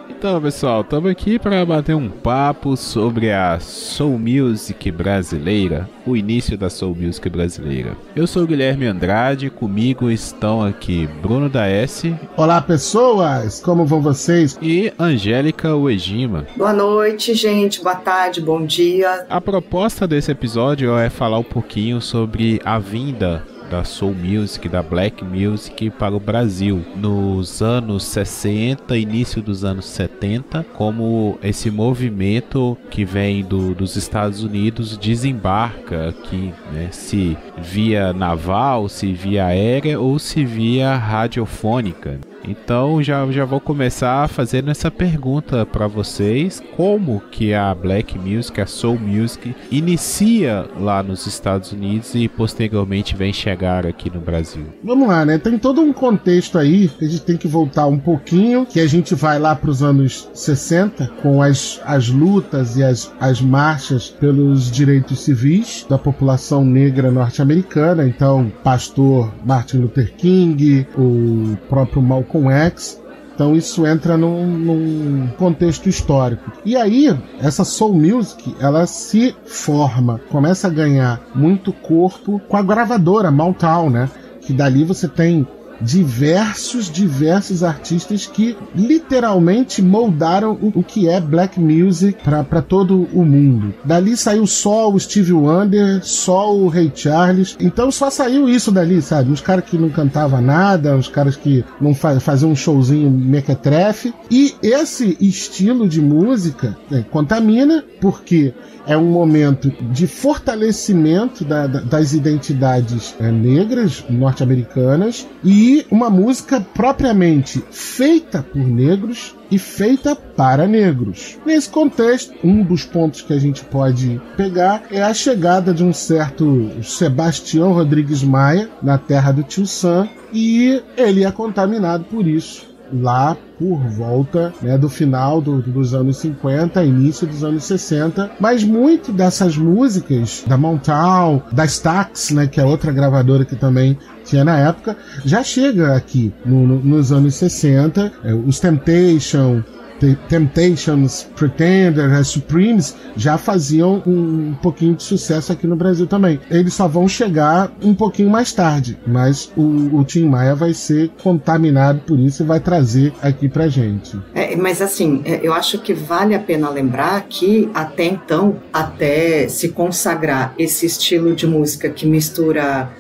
Então, pessoal, estamos aqui para bater um papo sobre a Soul Music brasileira, o início da Soul Music brasileira. Eu sou o Guilherme Andrade, comigo estão aqui Bruno da S. Olá, pessoas, como vão vocês? E Angélica Uejima. Boa noite, gente, boa tarde, bom dia. A proposta desse episódio é falar um pouquinho sobre a vinda da Soul Music, da Black Music para o Brasil nos anos 60, início dos anos 70, como esse movimento que vem dos Estados Unidos desembarca aqui, né, se via naval, se via aérea ou se via radiofônica. Então já vou começar fazendo essa pergunta para vocês: como que a Black Music, a Soul Music, inicia lá nos Estados Unidos e posteriormente vem chegar aqui no Brasil? Vamos lá, né? Tem todo um contexto aí que a gente tem que voltar um pouquinho, que a gente vai lá para os anos 60, com as lutas e as marchas pelos direitos civis da população negra norte-americana. Então, pastor Martin Luther King, o próprio Malcolm X. Então isso entra num contexto histórico. E aí, essa Soul Music, ela se forma, começa a ganhar muito corpo com a gravadora Motown, né? Que dali você tem diversos artistas que literalmente moldaram o que é Black Music para todo o mundo. Dali saiu só o Stevie Wonder, só o Ray Charles. Então só saiu isso dali, sabe? Uns caras que não cantavam nada, uns caras que não faziam um showzinho mequetrefe. E esse estilo de música contamina, porque é um momento de fortalecimento das identidades negras norte-americanas e uma música propriamente feita por negros e feita para negros. Nesse contexto, um dos pontos que a gente pode pegar é a chegada de um certo Sebastião Rodrigues Maia na terra do Tio Sam, e ele é contaminado por isso lá por volta, né, do final dos anos 50, início dos anos 60, mas muito dessas músicas da Motown, da Stax, né, que é outra gravadora que também tinha na época, já chega aqui nos anos 60, os Temptations, Pretenders, Supremes já faziam um pouquinho de sucesso aqui no Brasil também. Eles só vão chegar um pouquinho mais tarde, mas o Tim Maia vai ser contaminado por isso e vai trazer aqui pra gente. Mas assim, eu acho que vale a pena lembrar que até então, até se consagrar esse estilo de música que mistura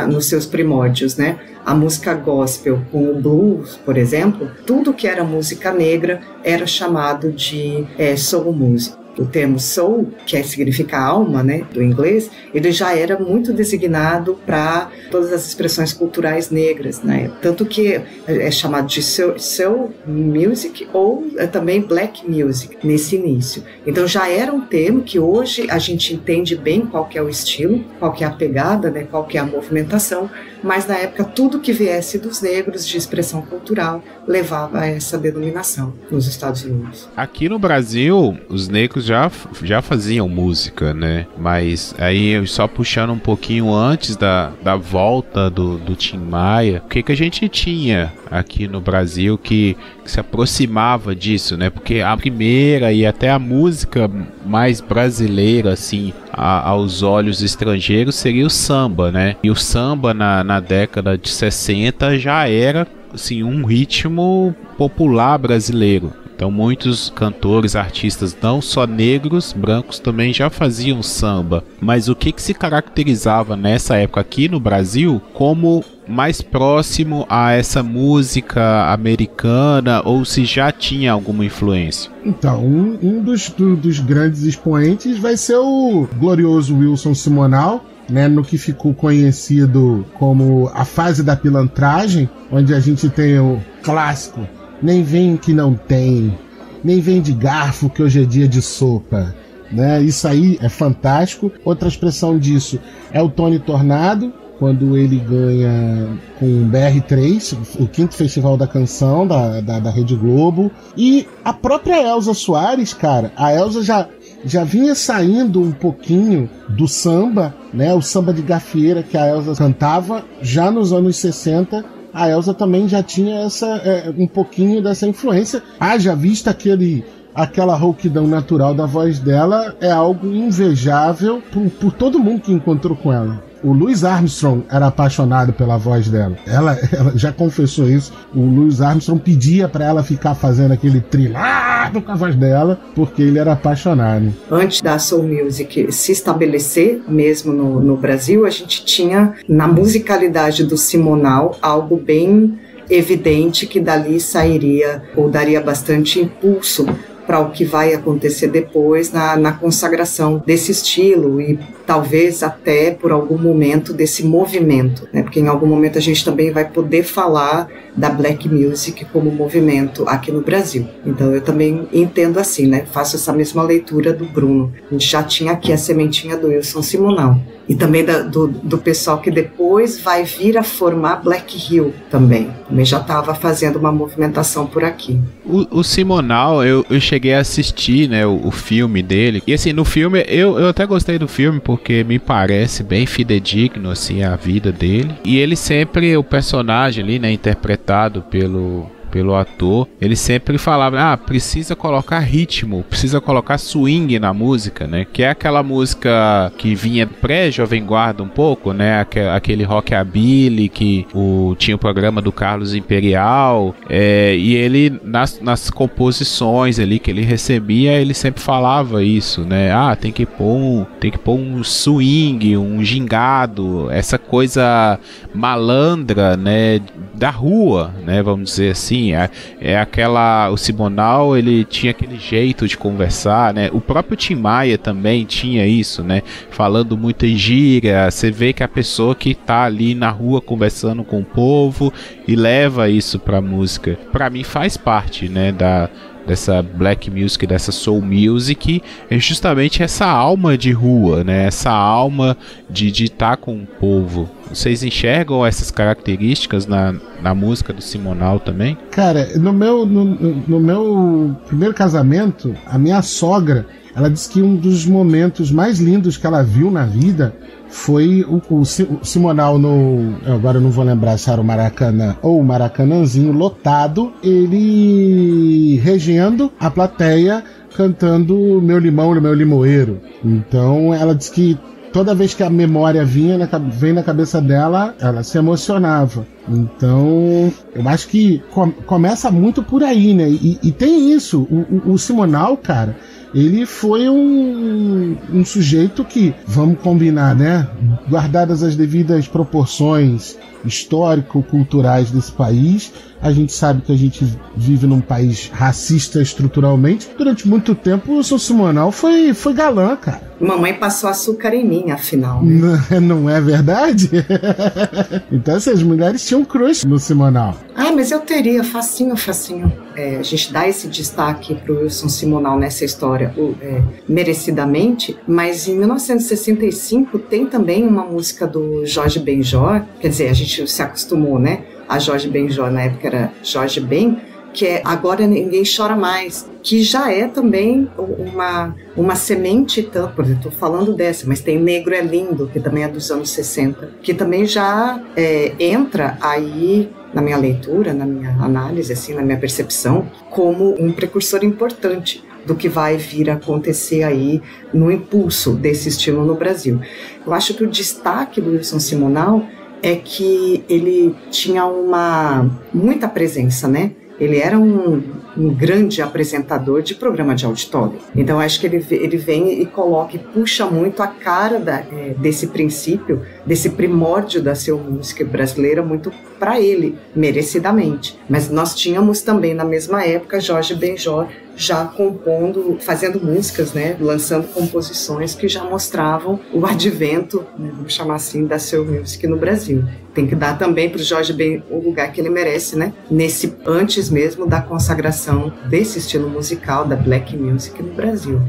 nos seus primórdios, né? A música gospel com o blues, por exemplo, tudo que era música negra era chamado de soul music. O termo soul, que significa alma, né, do inglês, ele já era muito designado para todas as expressões culturais negras, né? Tanto que é chamado de soul music ou também black music nesse início. Então já era um termo que hoje a gente entende bem qual que é o estilo, qual que é a pegada, né, qual que é a movimentação, mas na época tudo que viesse dos negros de expressão cultural levava a essa denominação nos Estados Unidos. Aqui no Brasil, os negros já faziam música, né? Mas aí, só puxando um pouquinho antes da volta do Tim Maia, o que a gente tinha aqui no Brasil que se aproximava disso, né? Porque a primeira e até a música mais brasileira, assim, aos olhos estrangeiros, seria o samba, né? E o samba na década de 60 já era, assim, um ritmo popular brasileiro. Então muitos cantores, artistas, não só negros, brancos também já faziam samba. Mas o que se caracterizava nessa época aqui no Brasil como mais próximo a essa música americana, ou se já tinha alguma influência? Então, um dos grandes expoentes vai ser o glorioso Wilson Simonal, né, no que ficou conhecido como a fase da pilantragem, onde a gente tem o clássico "Nem vem que não tem, nem vem de garfo que hoje é dia de sopa", né? Isso aí é fantástico. Outra expressão disso é o Tony Tornado, quando ele ganha com o BR3, o 5º Festival da Canção da Rede Globo. E a própria Elza Soares, cara, a Elza já vinha saindo um pouquinho do samba, né? O samba de gafieira que a Elza cantava já nos anos 60, a Elsa também já tinha um pouquinho dessa influência. Haja vista aquela rouquidão natural da voz dela, é algo invejável por todo mundo que encontrou com ela. O Louis Armstrong era apaixonado pela voz dela. Ela já confessou isso. O Louis Armstrong pedia pra ela ficar fazendo aquele trilado com a voz dela, porque ele era apaixonado. Antes da Soul Music se estabelecer mesmo no Brasil, a gente tinha na musicalidade do Simonal algo bem evidente que dali sairia ou daria bastante impulso para o que vai acontecer depois na consagração desse estilo e talvez até por algum momento desse movimento, né? Porque em algum momento a gente também vai poder falar da Black Music como movimento aqui no Brasil. Então eu também entendo assim, né? Faço essa mesma leitura do Bruno. A gente já tinha aqui a sementinha do Wilson Simonal. E também do pessoal que depois vai vir a formar Black Hill também. Também já estava fazendo uma movimentação por aqui. O Simonal, eu cheguei a assistir, né, o filme dele. E assim, no filme, eu até gostei do filme porque me parece bem fidedigno, assim, a vida dele. E ele sempre, o personagem ali, né, interpretado pelo ator, ele sempre falava, precisa colocar ritmo, precisa colocar swing na música, né, que é aquela música que vinha pré-Jovem Guarda um pouco, né, aquele rockabilly que tinha o programa do Carlos Imperial, e ele, nas composições ali que ele recebia, ele sempre falava isso, né, tem que pôr um swing, um gingado, essa coisa malandra, né, da rua, né, vamos dizer assim. O Simonal, ele tinha aquele jeito de conversar, né? O próprio Tim Maia também tinha isso, né? Falando muito em gíria, você vê que a pessoa que tá ali na rua conversando com o povo e leva isso pra música. Pra mim faz parte, né, dessa Black Music, dessa Soul Music, é justamente essa alma de rua, né? Essa alma de estar com o povo. Vocês enxergam essas características na música do Simonal também? Cara, no meu primeiro casamento, a minha sogra, ela disse que um dos momentos mais lindos que ela viu na vida foi o Simonal agora eu não vou lembrar se era o Maracanã ou o Maracanãzinho lotado, ele regendo a plateia cantando Meu Limão, Meu Limoeiro. Então ela disse que toda vez que a memória vem na cabeça dela, ela se emocionava. Então, eu acho que começa muito por aí, né? E tem isso, o Simonal, cara, ele foi um sujeito que, vamos combinar, né? Guardadas as devidas proporções histórico-culturais desse país, a gente sabe que a gente vive num país racista estruturalmente. Durante muito tempo, o seu Simonal foi galã, cara. Mamãe passou açúcar em mim, afinal. Né? Não é verdade? Então essas mulheres tinham crush no Simonal. Mas eu teria, facinho. A gente dá esse destaque pro Wilson Simonal nessa história merecidamente, mas em 1965 tem também uma música do Jorge Benjor, quer dizer, a gente se acostumou, né? A Jorge Benjor, na época era Jorge Ben, que é Agora Ninguém Chora Mais, que já é também uma semente, eu estou falando dessa, mas tem Negro é Lindo, que também é dos anos 60, que também já entra aí na minha leitura, na minha análise, assim, na minha percepção, como um precursor importante do que vai vir a acontecer aí no impulso desse estilo no Brasil. Eu acho que o destaque do Wilson Simonal é que ele tinha muita presença, né? Ele era um grande apresentador de programa de auditório. Então, acho que ele vem e coloca e puxa muito a cara desse princípio, desse primórdio da Soul Music brasileira, muito para ele, merecidamente. Mas nós tínhamos também, na mesma época, Jorge Benjor já compondo, fazendo músicas, né, lançando composições que já mostravam o advento, né, vamos chamar assim, da Soul Music no Brasil. Tem que dar também para o Jorge Ben o lugar que ele merece, né, antes mesmo da consagração desse estilo musical, da Black Music no Brasil.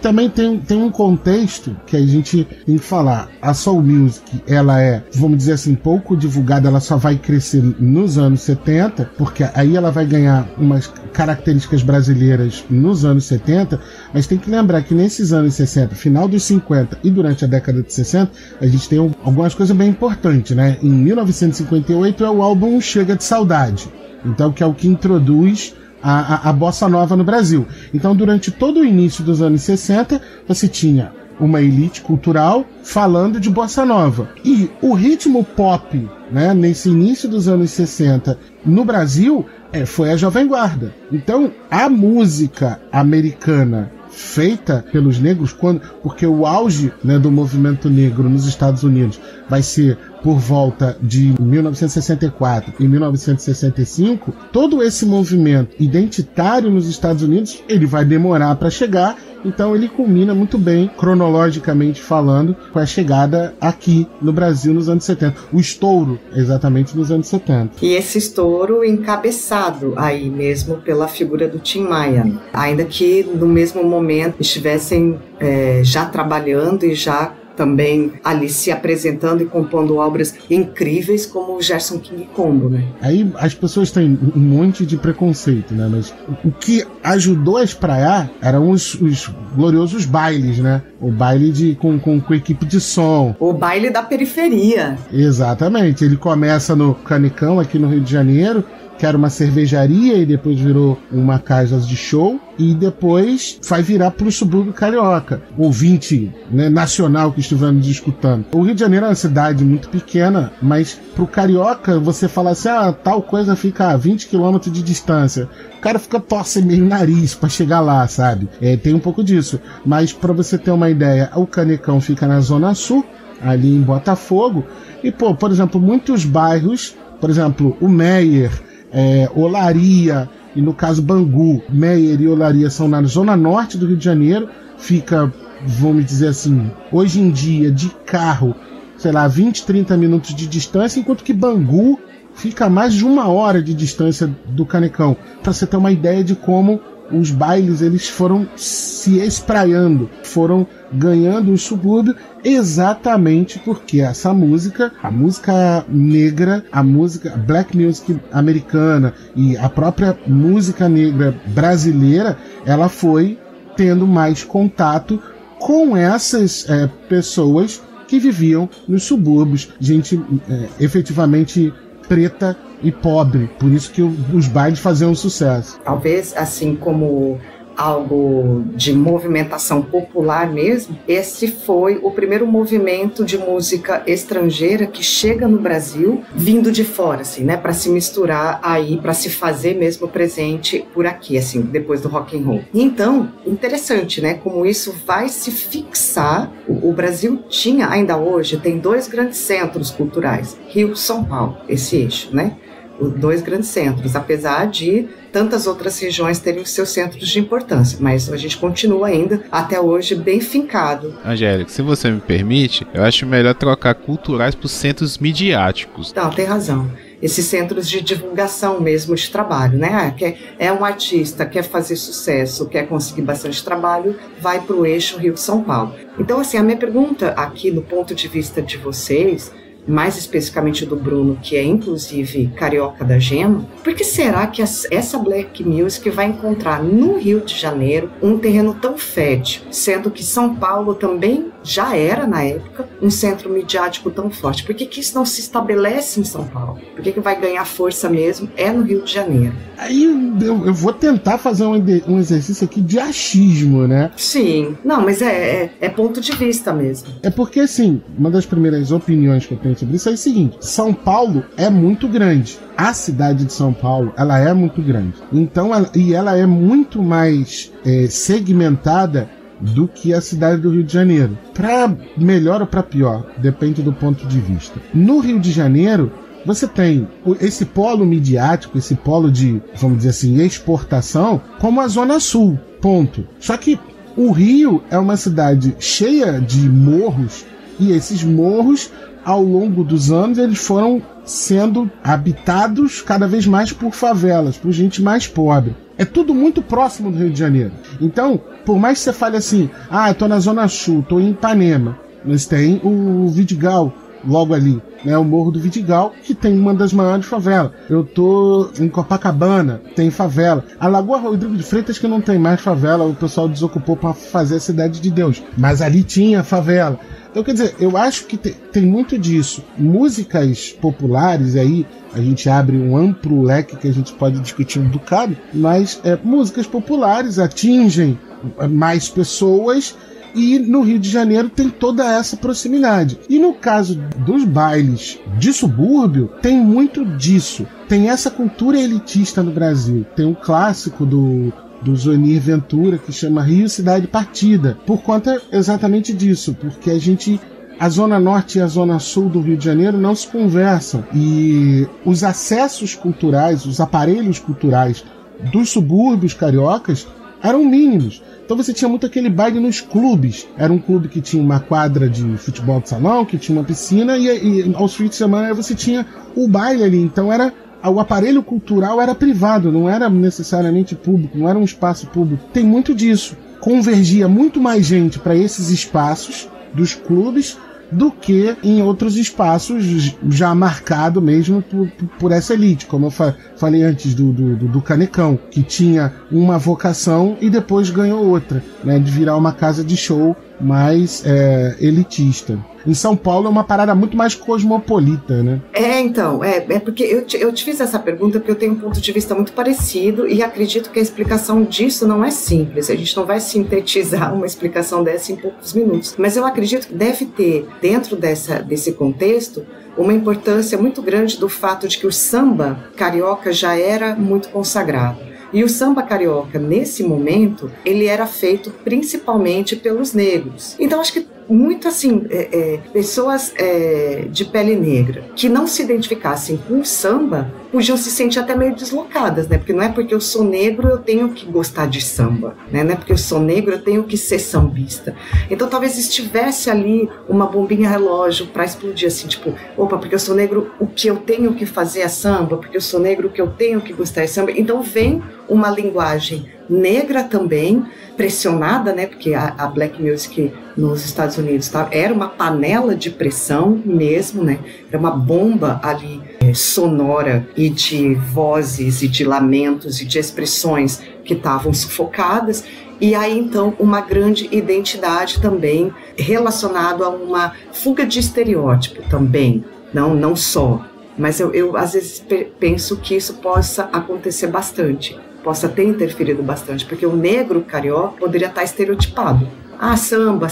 Também tem um contexto que a gente tem que falar. A Soul Music, ela é, vamos dizer assim, pouco divulgada, ela só vai crescer nos anos 70, porque aí ela vai ganhar umas características brasileiras nos anos 70, mas tem que lembrar que nesses anos 60, final dos 50 e durante a década de 60, a gente tem algumas coisas bem importantes, né? em 1958, é o álbum Chega de Saudade. Então, que é o que introduz a bossa nova no Brasil. Então, durante todo o início dos anos 60, você tinha uma elite cultural falando de bossa nova. E o ritmo pop, né, nesse início dos anos 60, no Brasil, foi a Jovem Guarda. Então, a música americana feita pelos negros, porque o auge, né, do movimento negro nos Estados Unidos vai ser por volta de 1964 e 1965, todo esse movimento identitário nos Estados Unidos, ele vai demorar para chegar, então ele culmina muito bem, cronologicamente falando, com a chegada aqui no Brasil nos anos 70. O estouro, exatamente, nos anos 70. E esse estouro encabeçado aí mesmo pela figura do Tim Maia, ainda que no mesmo momento estivessem já trabalhando e já também ali se apresentando e compondo obras incríveis como o Gerson King Combo, né? Aí as pessoas têm um monte de preconceito, né? Mas o que ajudou a espraiar eram os gloriosos bailes, né? O baile com equipe de som. O baile da periferia. Exatamente. Ele começa no Canecão, aqui no Rio de Janeiro, que era uma cervejaria e depois virou uma casa de show, e depois vai virar para o subúrbio carioca. Ouvinte, né, nacional que estivermos escutando. O Rio de Janeiro é uma cidade muito pequena, mas pro carioca você fala assim, tal coisa fica a 20 km de distância. O cara fica torcendo meio nariz para chegar lá, sabe? Tem um pouco disso. Mas para você ter uma ideia, o Canecão fica na Zona Sul, ali em Botafogo, e por exemplo, muitos bairros, por exemplo, o Meier, Olaria, e no caso Bangu, Meier e Olaria são na zona norte do Rio de Janeiro, fica, vamos dizer assim, hoje em dia de carro, sei lá, 20, 30 minutos de distância, enquanto que Bangu fica a mais de 1 hora de distância do Canecão, para você ter uma ideia de como os bailes eles foram se espraiando, foram ganhando o subúrbio, exatamente porque essa música, a música negra, a música black music americana e a própria música negra brasileira, ela foi tendo mais contato com essas pessoas que viviam nos subúrbios, gente efetivamente preta e pobre, por isso que os bailes faziam sucesso. Talvez, assim como algo de movimentação popular mesmo, esse foi o primeiro movimento de música estrangeira que chega no Brasil, vindo de fora, assim, né, para se misturar aí, para se fazer mesmo presente por aqui, assim, depois do rock and roll. Então, interessante, né, como isso vai se fixar. O Brasil tinha, ainda hoje, tem 2 grandes centros culturais, Rio e São Paulo, esse eixo, né? 2 grandes centros, apesar de tantas outras regiões terem os seus centros de importância, mas a gente continua ainda, até hoje, bem fincado. Angélica, se você me permite, eu acho melhor trocar culturais por centros midiáticos. Não, tem razão. Esses centros de divulgação mesmo de trabalho, né? É um artista, quer fazer sucesso, quer conseguir bastante trabalho, vai para o eixo Rio-São Paulo. Então, assim, a minha pergunta aqui, do ponto de vista de vocês, mais especificamente do Bruno, que é inclusive carioca da gema, por que será que essa black music vai encontrar no Rio de Janeiro um terreno tão fértil, sendo que São Paulo também já era, na época, um centro midiático tão forte? Por que isso não se estabelece em São Paulo? Por que vai ganhar força mesmo no Rio de Janeiro? Aí eu vou tentar fazer um exercício aqui de achismo, né? Sim, não, mas é ponto de vista mesmo. É porque, assim, uma das primeiras opiniões que eu tenho sobre isso é o seguinte: São Paulo é muito grande. A cidade de São Paulo, ela é muito grande. Então, ela é muito mais segmentada do que a cidade do Rio de Janeiro. Para melhor ou para pior, depende do ponto de vista. No Rio de Janeiro, você tem esse polo midiático, esse polo de, vamos dizer assim, exportação, como a Zona Sul, ponto. Só que o Rio é uma cidade cheia de morros, e esses morros, ao longo dos anos, eles foram sendo habitados cada vez mais por favelas, por gente mais pobre. É tudo muito próximo do Rio de Janeiro. Então, por mais que você fale assim, eu tô na Zona Sul, tô em Ipanema, mas tem o Vidigal, logo ali, né? O Morro do Vidigal, que tem uma das maiores favelas. Eu tô em Copacabana, tem favela. A Lagoa Rodrigo de Freitas, que não tem mais favela, o pessoal desocupou para fazer a Cidade de Deus. Mas ali tinha favela. Então, quer dizer, eu acho que tem muito disso. Músicas populares, aí a gente abre um amplo leque que a gente pode discutir um bocado, mas músicas populares atingem mais pessoas e no Rio de Janeiro tem toda essa proximidade. E no caso dos bailes de subúrbio, tem muito disso. Tem essa cultura elitista no Brasil. Tem um clássico do Zonir Ventura, que chama Rio Cidade Partida, por conta exatamente disso, porque a Zona Norte e a Zona Sul do Rio de Janeiro não se conversam, e os acessos culturais, os aparelhos culturais dos subúrbios cariocas eram mínimos. Então você tinha muito aquele baile nos clubes. Era um clube que tinha uma quadra de futebol de salão, que tinha uma piscina, e aos fins de semana você tinha o baile ali. Então o aparelho cultural era privado, não era necessariamente público, não era um espaço público. Tem muito disso. Convergia muito mais gente para esses espaços dos clubes do que em outros espaços já marcado mesmo por essa elite, como eu falei antes do Canecão, que tinha uma vocação e depois ganhou outra, né, de virar uma casa de show mais elitista. Em São Paulo é uma parada muito mais cosmopolita, né? Então, porque eu te fiz essa pergunta porque eu tenho um ponto de vista muito parecido e acredito que a explicação disso não é simples. A gente não vai sintetizar uma explicação dessa em poucos minutos. Mas eu acredito que deve ter, dentro desse contexto, uma importância muito grande do fato de que o samba carioca já era muito consagrado. E o samba carioca, nesse momento, ele era feito principalmente pelos negros. Então, acho que muito assim, pessoas de pele negra que não se identificassem com o samba podiam se sentir até meio deslocadas, né? Porque não é porque eu sou negro eu tenho que gostar de samba, né? Não é porque eu sou negro eu tenho que ser sambista. Então talvez estivesse ali uma bombinha relógio para explodir assim, tipo, opa, porque eu sou negro o que eu tenho que fazer é samba, porque eu sou negro o que eu tenho que gostar é samba. Então vem uma linguagem negra também, pressionada, né? Porque a black music nos Estados Unidos era uma panela de pressão mesmo, né? Era uma bomba ali sonora e de vozes e de lamentos e de expressões que estavam sufocadas. E aí, então, uma grande identidade também relacionada a uma fuga de estereótipo também, não só. Mas eu às vezes penso que isso possa acontecer bastante, possa ter interferido bastante, porque o negro carioca poderia estar estereotipado. Ah, samba.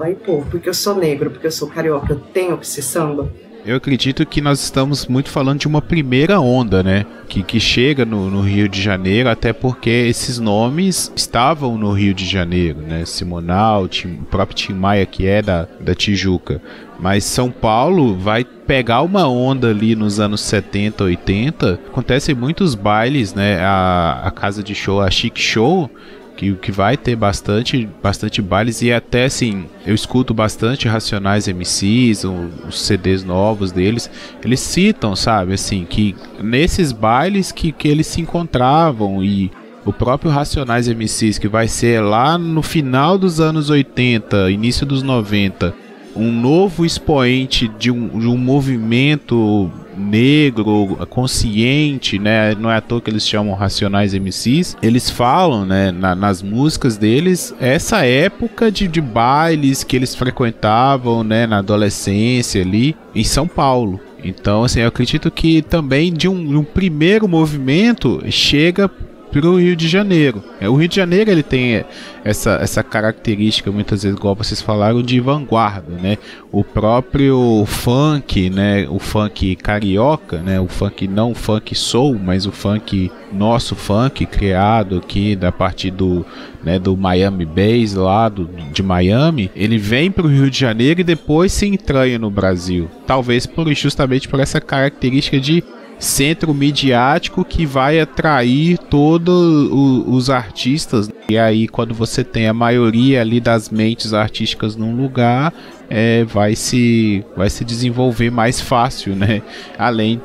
Aí, porque eu sou negro, porque eu sou carioca, eu tenho que ser samba. Eu acredito que nós estamos muito falando de uma primeira onda, né? Que chega no Rio de Janeiro, até porque esses nomes estavam no Rio de Janeiro, né? Simonal, o próprio Tim Maia, que é da Tijuca. Mas São Paulo vai pegar uma onda ali nos anos 70, 80. Acontecem muitos bailes, né? A casa de show, a Chic Show, que vai ter bastante bailes, e até assim, eu escuto bastante Racionais MCs, os CDs novos deles, eles citam, sabe, assim, que nesses bailes que eles se encontravam, e o próprio Racionais MCs, que vai ser lá no final dos anos 80, início dos 90, um novo expoente de um movimento negro, consciente, né? Não é à toa que eles chamam Racionais MCs. Eles falam, né, nas músicas deles, essa época de bailes que eles frequentavam, né, na adolescência ali em São Paulo. Então, assim, eu acredito que também de um primeiro movimento chega para o Rio de Janeiro. O Rio de Janeiro, ele tem essa característica, muitas vezes, igual vocês falaram, de vanguarda, né? O próprio funk, né? O funk carioca, né? O funk, não o funk soul, mas o funk, nosso funk, criado aqui a partir do Miami Bass, lá de Miami, ele vem para o Rio de Janeiro e depois se entranha no Brasil. Talvez justamente por essa característica de centro midiático que vai atrair todos os artistas E aí, quando você tem a maioria ali das mentes artísticas num lugar, vai se desenvolver mais fácil, né? Além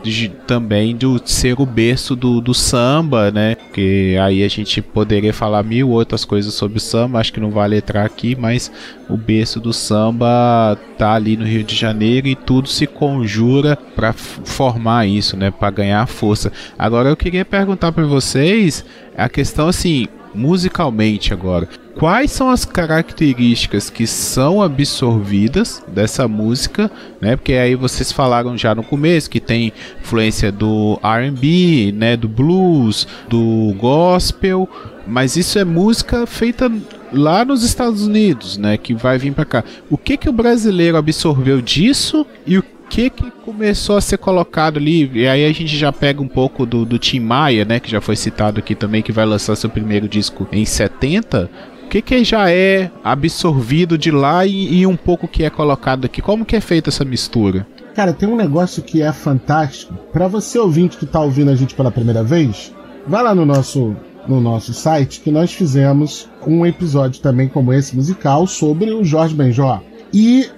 também de ser o berço do samba, né? Porque aí a gente poderia falar mil outras coisas sobre o samba, acho que não vale entrar aqui, mas o berço do samba tá ali no Rio de Janeiro e tudo se conjura para formar isso, né? Para ganhar força. Agora eu queria perguntar para vocês a questão assim, musicalmente agora, quais são as características que são absorvidas dessa música, né? Porque aí vocês falaram já no começo que tem influência do R&B, né? Do blues, do gospel, mas isso é música feita lá nos Estados Unidos, né? Que vai vir para cá. O que o brasileiro absorveu disso e o que começou a ser colocado ali? E aí a gente já pega um pouco do Tim Maia, né, que já foi citado aqui também, que vai lançar seu primeiro disco em 70. O que já é absorvido de lá e um pouco que é colocado aqui? Como que é feita essa mistura? Cara, tem um negócio que é fantástico. Para você ouvinte que tá ouvindo a gente pela primeira vez, vai lá no nosso site, que nós fizemos um episódio também como esse musical sobre o Jorge Benjor. E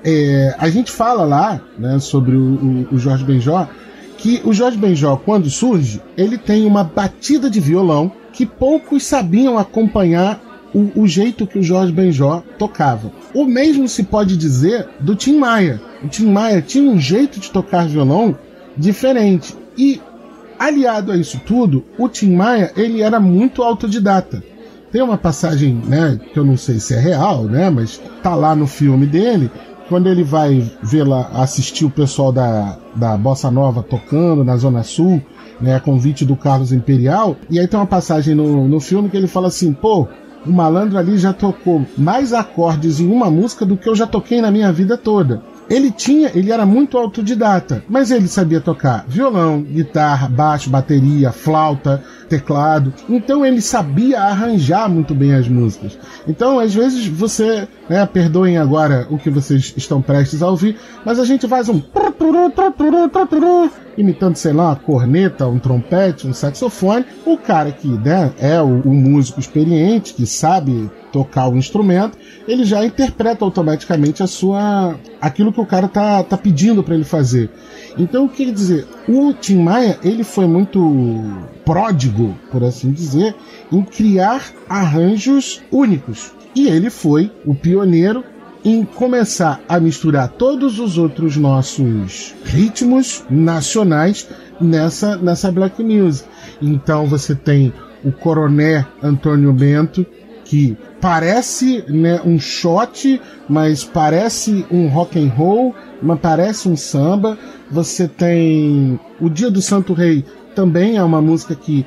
a gente fala lá, né, sobre o Jorge Benjor, que o Jorge Benjor, quando surge, ele tem uma batida de violão que poucos sabiam acompanhar o jeito que o Jorge Benjor tocava. O mesmo se pode dizer do Tim Maia. O Tim Maia tinha um jeito de tocar violão diferente. E, aliado a isso tudo, o Tim Maia, ele era muito autodidata. Tem uma passagem, né, que eu não sei se é real, né, mas tá lá no filme dele, quando ele vai ver lá, assistir o pessoal da Bossa Nova tocando na Zona Sul, né, a convite do Carlos Imperial, e aí tem uma passagem no filme que ele fala assim, pô, o malandro ali já tocou mais acordes em uma música do que eu já toquei na minha vida toda. Ele era muito autodidata, mas ele sabia tocar violão, guitarra, baixo, bateria, flauta, teclado. Então ele sabia arranjar muito bem as músicas. Então, às vezes, você, né, perdoem agora o que vocês estão prestes a ouvir, mas a gente faz um imitando, sei lá, uma corneta, um trompete, um saxofone. O cara que, né, é o músico experiente, que sabe tocar o instrumento, ele já interpreta automaticamente aquilo que o cara tá pedindo para ele fazer. Então, quer dizer, o Tim Maia, ele foi muito pródigo, por assim dizer, em criar arranjos únicos. E ele foi o pioneiro em começar a misturar todos os outros nossos ritmos nacionais nessa black music. Então você tem o Coroné Antônio Bento, que parece, né, um shot, mas parece um rock and roll, mas parece um samba. Você tem o Dia do Santo Rei, também é uma música que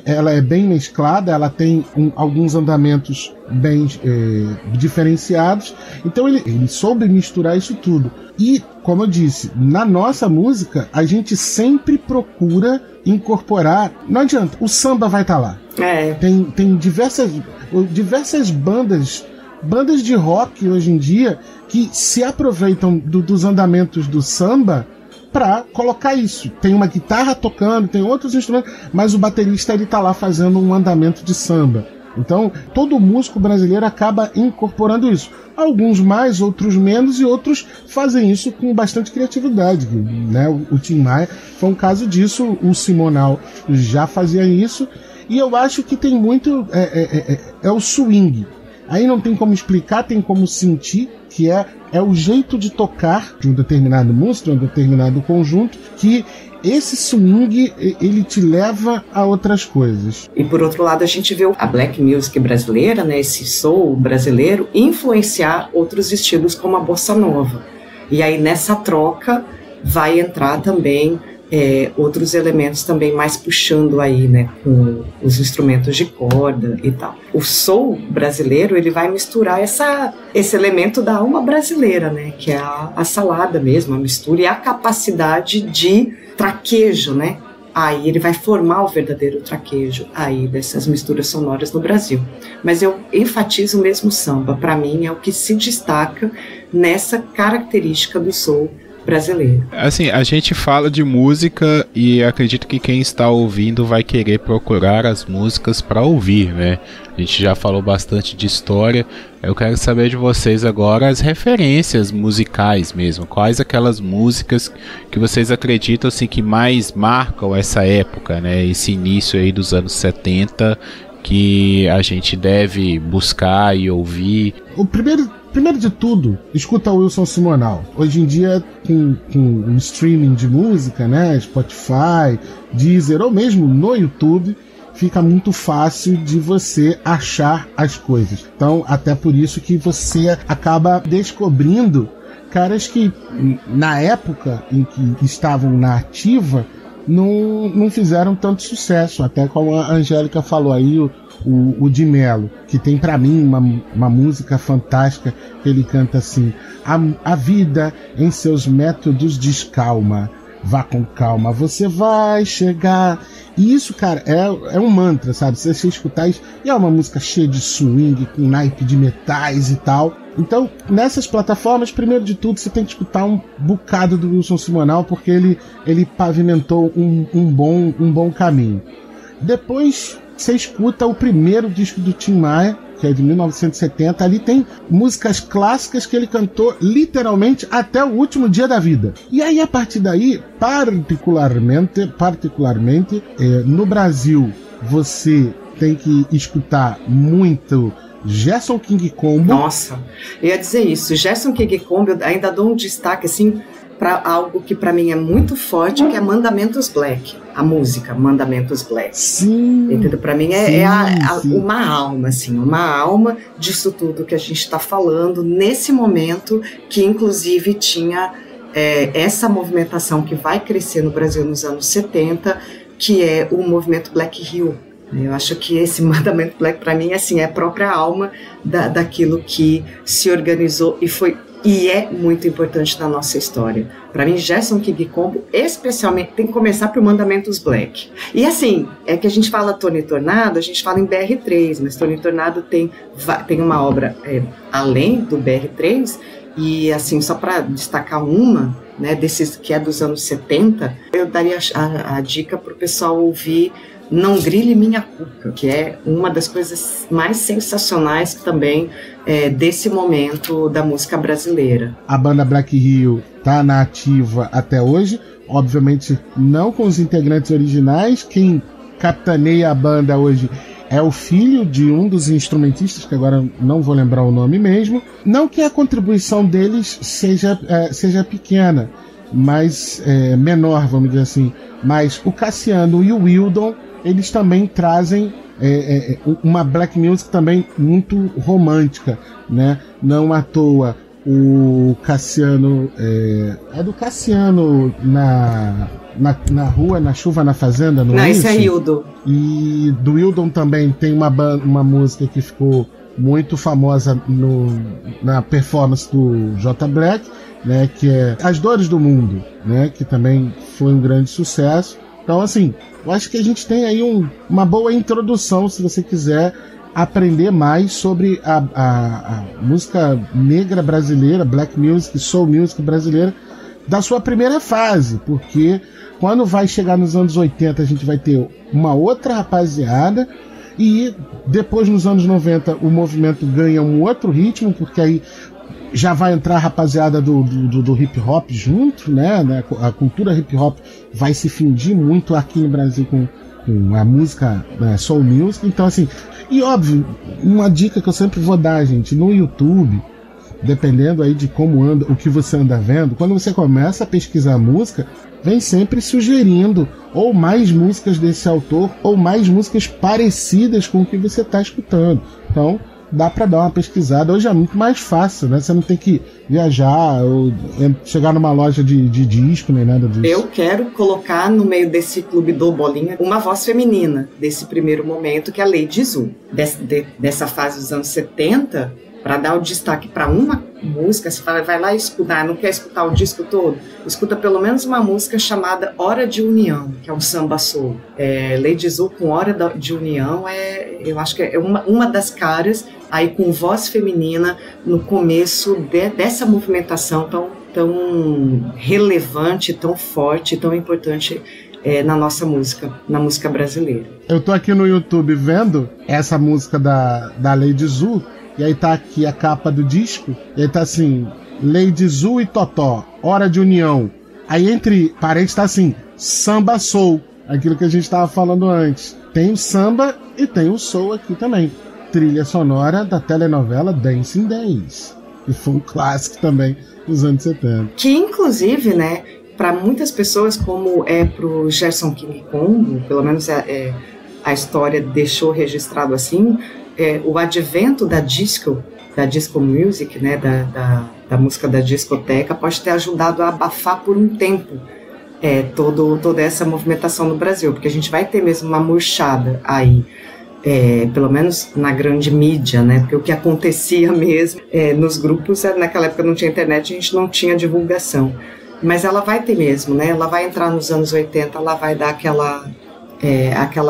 ela é bem mesclada, ela tem alguns andamentos bem diferenciados. Então ele soube misturar isso tudo. E, como eu disse, na nossa música, a gente sempre procura incorporar. Não adianta, o samba vai estar lá. Tem diversas bandas de rock hoje em dia que se aproveitam dos andamentos do samba para colocar isso. Tem uma guitarra tocando, tem outros instrumentos, mas o baterista ele tá lá fazendo um andamento de samba. Então, todo músico brasileiro acaba incorporando isso. Alguns mais, outros menos, e outros fazem isso com bastante criatividade, né? O Tim Maia foi um caso disso, o Simonal já fazia isso, e eu acho que tem muito... é o swing. Aí não tem como explicar, tem como sentir, que é o jeito de tocar de um determinado músico, de um determinado conjunto, que esse swing, ele te leva a outras coisas. E por outro lado, a gente vê a black music brasileira, né, esse soul brasileiro, influenciar outros estilos como a bossa nova. E aí nessa troca vai entrar também outros elementos também mais puxando aí, né, com os instrumentos de corda e tal. O soul brasileiro, ele vai misturar esse elemento da alma brasileira, né, que é a salada mesmo, a mistura e a capacidade de traquejo, né. Aí ele vai formar o verdadeiro traquejo aí dessas misturas sonoras no Brasil. Mas eu enfatizo mesmo o samba, para mim é o que se destaca nessa característica do soul brasileiro. Assim, a gente fala de música e acredito que quem está ouvindo vai querer procurar as músicas para ouvir, né? A gente já falou bastante de história. Eu quero saber de vocês agora as referências musicais mesmo. Quais aquelas músicas que vocês acreditam assim, que mais marcam essa época, né? Esse início aí dos anos 70 que a gente deve buscar e ouvir. O primeiro de tudo, escuta o Wilson Simonal. Hoje em dia, com um streaming de música, né? Spotify, Deezer ou mesmo no YouTube, fica muito fácil de você achar as coisas. Então, até por isso que você acaba descobrindo caras que, na época em que estavam na ativa, não fizeram tanto sucesso. Até como a Angélica falou aí, o Di Mello, que tem pra mim uma música fantástica, que ele canta assim: a vida em seus métodos descalma, vá com calma, você vai chegar. E isso, cara, é um mantra, sabe? Se você escutar isso, e é uma música cheia de swing, com naipe de metais e tal. Então, nessas plataformas, primeiro de tudo, você tem que escutar um bocado do Wilson Simonal, porque ele pavimentou um bom caminho. Depois, você escuta o primeiro disco do Tim Maia, que é de 1970. Ali tem músicas clássicas que ele cantou literalmente até o último dia da vida. E aí, a partir daí, particularmente no Brasil, você tem que escutar muito Gerson King Combo. Nossa, eu ia dizer isso. Gerson King Combo, eu ainda dou um destaque assim para algo que para mim é muito forte, que é Mandamentos Black. A música Mandamentos Black. Sim. Entendeu? Para mim uma alma, assim, uma alma disso tudo que a gente está falando nesse momento, que inclusive tinha essa movimentação que vai crescer no Brasil nos anos 70, que é o movimento Black Hill. Eu acho que esse Mandamento Black, para mim, assim, é a própria alma daquilo que se organizou e é muito importante na nossa história. Para mim, Gerson King Combo, especialmente, tem que começar por Mandamentos Black. E assim, é que a gente fala Tony Tornado, a gente fala em BR3, mas Tony Tornado tem uma obra além do BR3, e assim, só para destacar uma, né, desses que é dos anos 70, eu daria a dica para o pessoal ouvir Não Grilhe Minha Cuca, que é uma das coisas mais sensacionais também desse momento da música brasileira. A banda Black Hill tá na ativa até hoje, obviamente não com os integrantes originais. Quem capitaneia a banda hoje é o filho de um dos instrumentistas, que agora não vou lembrar o nome mesmo. Não que a contribuição deles seja pequena, mas menor, vamos dizer assim. Mas o Cassiano e o Wildon, eles também trazem uma black music também muito romântica, né? Não à toa o Cassiano é do Cassiano na rua, na chuva, na fazenda, não é isso? Não, esse é Wildon. E do Wildon também tem uma música que ficou muito famosa na performance do J Black, né? Que é As Dores do Mundo, né? Que também foi um grande sucesso. Então, assim, eu acho que a gente tem aí uma boa introdução, se você quiser aprender mais sobre a música negra brasileira, black music, soul music brasileira, da sua primeira fase, porque quando vai chegar nos anos 80 a gente vai ter uma outra rapaziada, e depois nos anos 90 o movimento ganha um outro ritmo, porque aí já vai entrar a rapaziada do hip hop junto, né? A cultura hip hop vai se fundir muito aqui no Brasil com a música soul music. Então, assim, e óbvio, uma dica que eu sempre vou dar, gente, no YouTube, dependendo aí de como anda, o que você anda vendo, quando você começa a pesquisar música, vem sempre sugerindo ou mais músicas desse autor ou mais músicas parecidas com o que você está escutando. Então, dá para dar uma pesquisada. Hoje é muito mais fácil, né? Você não tem que viajar ou chegar numa loja de disco, nem nada disso. Eu quero colocar no meio desse clube do Bolinha uma voz feminina desse primeiro momento, que é a Lady Zu. Dessa fase dos anos 70, para dar o destaque para uma música, você fala, vai lá escutar, não quer escutar o disco todo? Escuta pelo menos uma música chamada Hora de União, que é um samba soul. Lady Zu com Hora de União, eu acho que é uma das caras aí com voz feminina no começo dessa movimentação. Então, tão relevante, tão forte, tão importante na nossa música, na música brasileira. Eu tô aqui no YouTube vendo essa música da Lady Zu, e aí tá aqui a capa do disco, e aí tá assim, Lady Zu e Totó, Hora de União. Aí entre parênteses tá assim, Samba Soul, aquilo que a gente tava falando antes. Tem o samba e tem o soul aqui também. Trilha sonora da telenovela Dancing Days, que foi um clássico também dos anos 70. Que inclusive, né, para muitas pessoas, como pro Gerson King Combo, pelo menos a história deixou registrado assim, o advento da disco music, né, da música da discoteca, pode ter ajudado a abafar por um tempo toda essa movimentação no Brasil, porque a gente vai ter mesmo uma murchada aí, pelo menos na grande mídia, né, porque o que acontecia mesmo nos grupos, naquela época não tinha internet, a gente não tinha divulgação, mas ela vai ter mesmo, né, ela vai entrar nos anos 80, ela vai dar aquela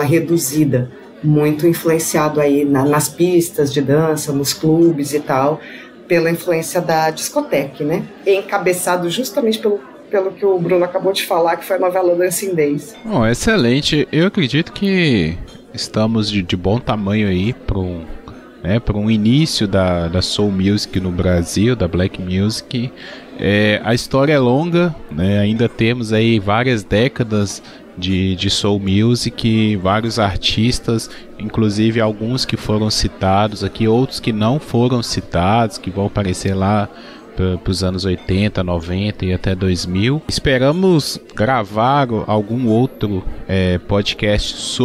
reduzida, muito influenciado aí nas pistas de dança, nos clubes e tal, pela influência da discoteca, né, encabeçado justamente pelo que o Bruno acabou de falar, que foi a novela Dancing Days. Bom, excelente. Eu acredito que estamos de bom tamanho aí para um início da Soul Music no Brasil, da Black Music. A história é longa, né? Ainda temos aí várias décadas de Soul Music, vários artistas, inclusive alguns que foram citados aqui, outros que não foram citados, que vão aparecer lá para os anos 80, 90 e até 2000. Esperamos gravar algum outro podcast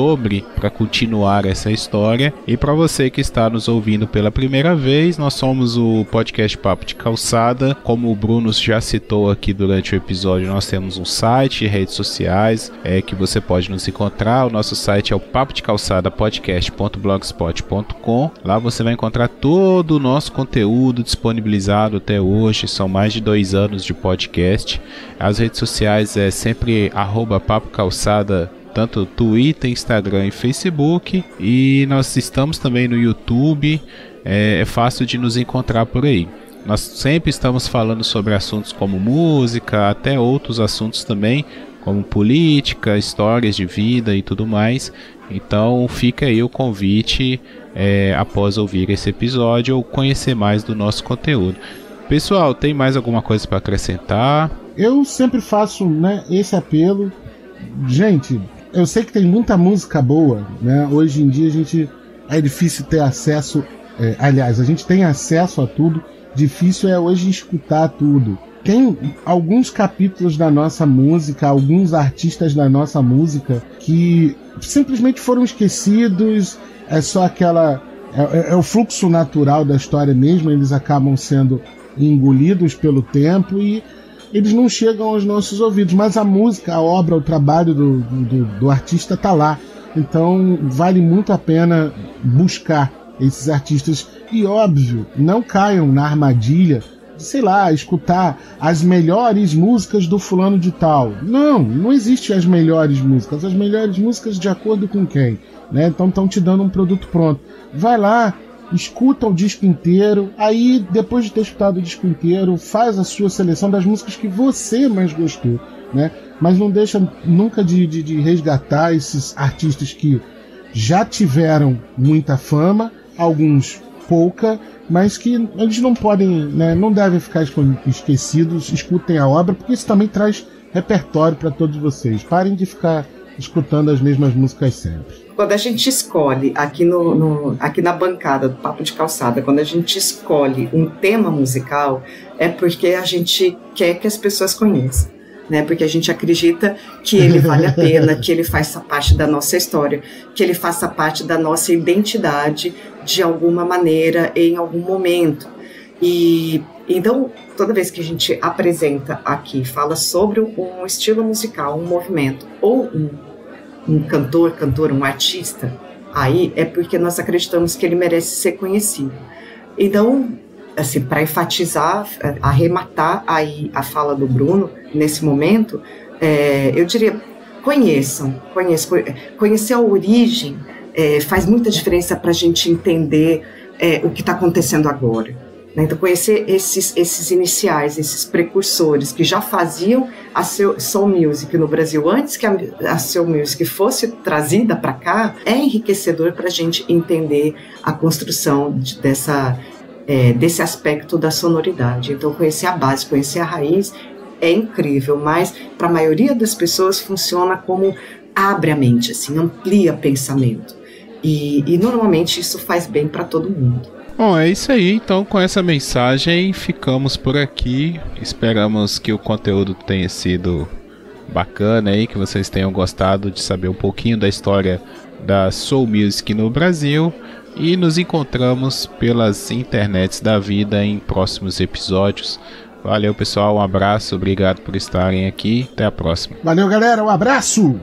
para continuar essa história. E para você que está nos ouvindo pela primeira vez, nós somos o podcast Papo de Calçada. Como o Bruno já citou aqui durante o episódio, nós temos um site e redes sociais que você pode nos encontrar. O nosso site é o papodecalçadapodcast.blogspot.com. Lá você vai encontrar todo o nosso conteúdo disponibilizado até hoje. São mais de 2 anos de podcast. As redes sociais é sempre @papocalçada, tanto Twitter, Instagram e Facebook. E nós estamos também no YouTube. É fácil de nos encontrar por aí. Nós sempre estamos falando sobre assuntos como música, até outros assuntos também, como política, histórias de vida e tudo mais. Então fica aí o convite, após ouvir esse episódio, ou conhecer mais do nosso conteúdo. Pessoal, tem mais alguma coisa para acrescentar? Eu sempre faço, né, esse apelo. Gente, eu sei que tem muita música boa, né? Hoje em dia é difícil ter acesso. Aliás, a gente tem acesso a tudo. Difícil é hoje escutar tudo. Tem alguns capítulos da nossa música, alguns artistas da nossa música que simplesmente foram esquecidos. É só aquela... É o fluxo natural da história mesmo. Eles acabam sendo engolidos pelo tempo e eles não chegam aos nossos ouvidos, mas a música, a obra, o trabalho do artista tá lá, então vale muito a pena buscar esses artistas e, óbvio, não caiam na armadilha de, sei lá, escutar as melhores músicas do fulano de tal. Não existe as melhores músicas de acordo com quem, né? Então estão te dando um produto pronto, vai lá, escuta o disco inteiro, aí depois de ter escutado o disco inteiro, faz a sua seleção das músicas que você mais gostou, né? Mas não deixa nunca de resgatar esses artistas que já tiveram muita fama, alguns pouca, mas que eles não podem, né, não devem ficar esquecidos. Escutem a obra, porque isso também traz repertório para todos vocês. Parem de ficar escutando as mesmas músicas sempre. Quando a gente escolhe, aqui na bancada do Papo de Calçada, quando a gente escolhe um tema musical, é porque a gente quer que as pessoas conheçam, né? Porque a gente acredita que ele vale a pena, que ele faça parte da nossa história, que ele faça parte da nossa identidade de alguma maneira, em algum momento. E então, toda vez que a gente apresenta aqui, fala sobre um estilo musical, um movimento, ou um cantor, cantora, um artista, aí é porque nós acreditamos que ele merece ser conhecido. Então, assim, para enfatizar, arrematar aí a fala do Bruno, nesse momento, eu diria, conhecer a origem faz muita diferença para a gente entender o que está acontecendo agora. Então, conhecer esses iniciais, esses precursores que já faziam a soul music no Brasil antes que a soul music fosse trazida para cá, é enriquecedor para a gente entender a construção desse aspecto da sonoridade. Então, conhecer a base, conhecer a raiz é incrível, mas para a maioria das pessoas funciona como abre a mente, assim, amplia pensamento. E normalmente isso faz bem para todo mundo. Bom, é isso aí. Então, com essa mensagem, ficamos por aqui. Esperamos que o conteúdo tenha sido bacana aí, que vocês tenham gostado de saber um pouquinho da história da soul music no Brasil. E nos encontramos pelas internets da vida em próximos episódios. Valeu, pessoal. Um abraço. Obrigado por estarem aqui. Até a próxima. Valeu, galera. Um abraço.